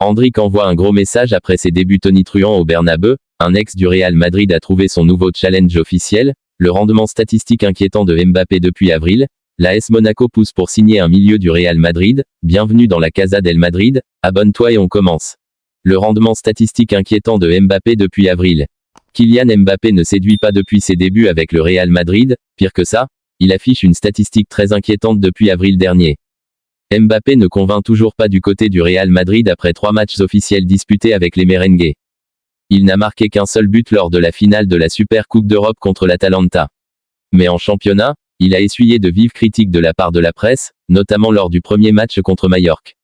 Endrick envoie un gros message après ses débuts tonitruants au Bernabeu. Un ex du Real Madrid a trouvé son nouveau challenge officiel. Le rendement statistique inquiétant de Mbappé depuis avril. L'AS Monaco pousse pour signer un milieu du Real Madrid. Bienvenue dans la Casa del Madrid. Abonne-toi et on commence. Le rendement statistique inquiétant de Mbappé depuis avril. Kylian Mbappé ne séduit pas depuis ses débuts avec le Real Madrid. Pire que ça, il affiche une statistique très inquiétante depuis avril dernier. Mbappé ne convainc toujours pas du côté du Real Madrid après 3 matchs officiels disputés avec les merengues. Il n'a marqué qu'un seul but lors de la finale de la Super Coupe d'Europe contre l'Atalanta. Mais en championnat, il a essuyé de vives critiques de la part de la presse, notamment lors du premier match contre Majorque.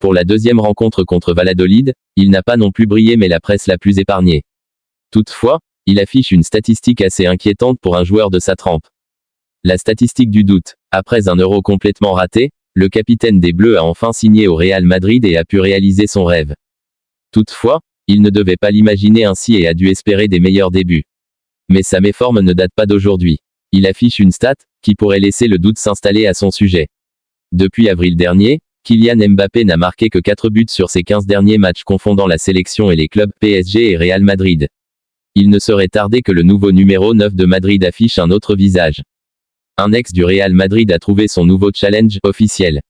Pour la deuxième rencontre contre Valladolid, il n'a pas non plus brillé mais la presse l'a plus épargné. Toutefois, il affiche une statistique assez inquiétante pour un joueur de sa trempe. La statistique du doute. Après un Euro complètement raté, le capitaine des Bleus a enfin signé au Real Madrid et a pu réaliser son rêve. Toutefois, il ne devait pas l'imaginer ainsi et a dû espérer des meilleurs débuts. Mais sa méforme ne date pas d'aujourd'hui. Il affiche une stat, qui pourrait laisser le doute s'installer à son sujet. Depuis avril dernier, Kylian Mbappé n'a marqué que 4 buts sur ses 15 derniers matchs confondant la sélection et les clubs PSG et Real Madrid. Il ne serait tardé que le nouveau numéro 9 de Madrid affiche un autre visage. Un ex du Real Madrid a trouvé son nouveau challenge officiel.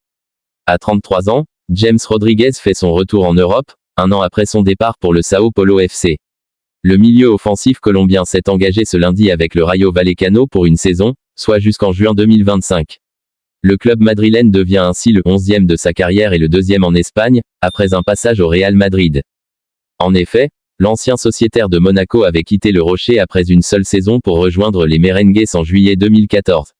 À 33 ans, James Rodriguez fait son retour en Europe, un an après son départ pour le Sao Paulo FC. Le milieu offensif colombien s'est engagé ce lundi avec le Rayo Vallecano pour une saison, soit jusqu'en juin 2025. Le club madrilène devient ainsi le 11e de sa carrière et le 2e en Espagne, après un passage au Real Madrid. En effet, l'ancien sociétaire de Monaco avait quitté le Rocher après une seule saison pour rejoindre les merengues en juillet 2014.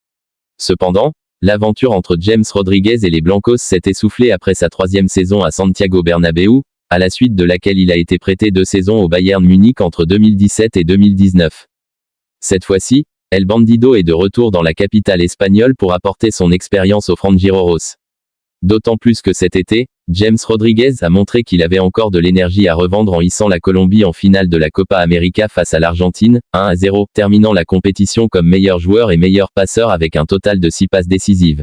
Cependant, l'aventure entre James Rodriguez et les Blancos s'est essoufflée après sa 3e saison à Santiago Bernabéu, à la suite de laquelle il a été prêté 2 saisons au Bayern Munich entre 2017 et 2019. Cette fois-ci, El Bandido est de retour dans la capitale espagnole pour apporter son expérience aux Franjiroros. D'autant plus que cet été, James Rodriguez a montré qu'il avait encore de l'énergie à revendre en hissant la Colombie en finale de la Copa América face à l'Argentine, 1-0, terminant la compétition comme meilleur joueur et meilleur passeur avec un total de 6 passes décisives.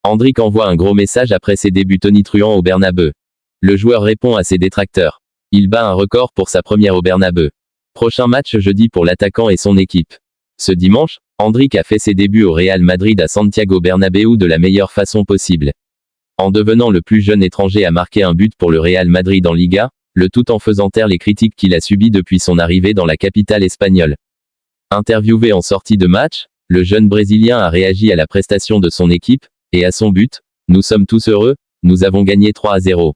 Endrick envoie un gros message après ses débuts tonitruants au Bernabeu. Le joueur répond à ses détracteurs. Il bat un record pour sa première au Bernabeu. Prochain match jeudi pour l'attaquant et son équipe. Ce dimanche, Endrick a fait ses débuts au Real Madrid à Santiago Bernabéu de la meilleure façon possible. En devenant le plus jeune étranger à marquer un but pour le Real Madrid en Liga, le tout en faisant taire les critiques qu'il a subies depuis son arrivée dans la capitale espagnole. Interviewé en sortie de match, le jeune Brésilien a réagi à la prestation de son équipe, et à son but. Nous sommes tous heureux, nous avons gagné 3-0.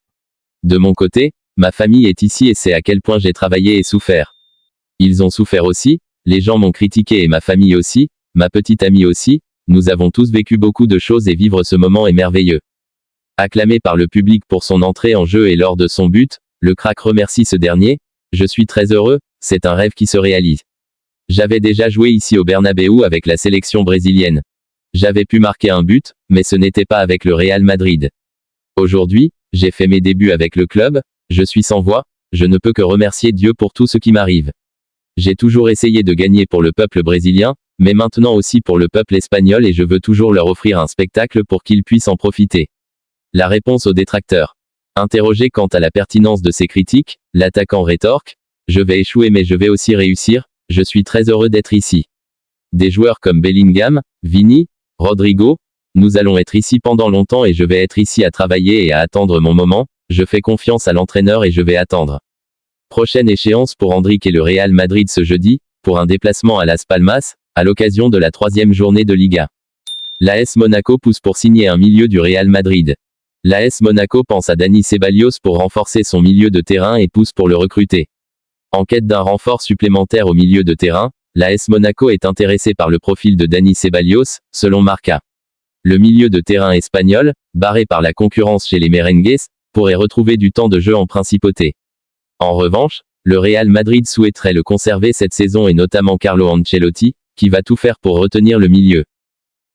De mon côté, ma famille est ici et c'est à quel point j'ai travaillé et souffert. Ils ont souffert aussi, les gens m'ont critiqué et ma famille aussi, ma petite amie aussi, nous avons tous vécu beaucoup de choses et vivre ce moment est merveilleux. Acclamé par le public pour son entrée en jeu et lors de son but, le crack remercie ce dernier. Je suis très heureux, c'est un rêve qui se réalise. J'avais déjà joué ici au Bernabéu avec la sélection brésilienne. J'avais pu marquer un but, mais ce n'était pas avec le Real Madrid. Aujourd'hui, j'ai fait mes débuts avec le club, je suis sans voix, je ne peux que remercier Dieu pour tout ce qui m'arrive. J'ai toujours essayé de gagner pour le peuple brésilien, mais maintenant aussi pour le peuple espagnol et je veux toujours leur offrir un spectacle pour qu'ils puissent en profiter. La réponse aux détracteurs. Interrogé quant à la pertinence de ces critiques, l'attaquant rétorque. Je vais échouer mais je vais aussi réussir, je suis très heureux d'être ici. Des joueurs comme Bellingham, Vini, Rodrigo, nous allons être ici pendant longtemps et je vais être ici à travailler et à attendre mon moment, je fais confiance à l'entraîneur et je vais attendre. Prochaine échéance pour Endrick et le Real Madrid ce jeudi, pour un déplacement à Las Palmas, à l'occasion de la 3e journée de Liga. L'AS Monaco pousse pour signer un milieu du Real Madrid. L'AS Monaco pense à Dani Ceballos pour renforcer son milieu de terrain et pousse pour le recruter. En quête d'un renfort supplémentaire au milieu de terrain, l'AS Monaco est intéressé par le profil de Dani Ceballos, selon Marca. Le milieu de terrain espagnol, barré par la concurrence chez les merengues, pourrait retrouver du temps de jeu en principauté. En revanche, le Real Madrid souhaiterait le conserver cette saison et notamment Carlo Ancelotti, qui va tout faire pour retenir le milieu.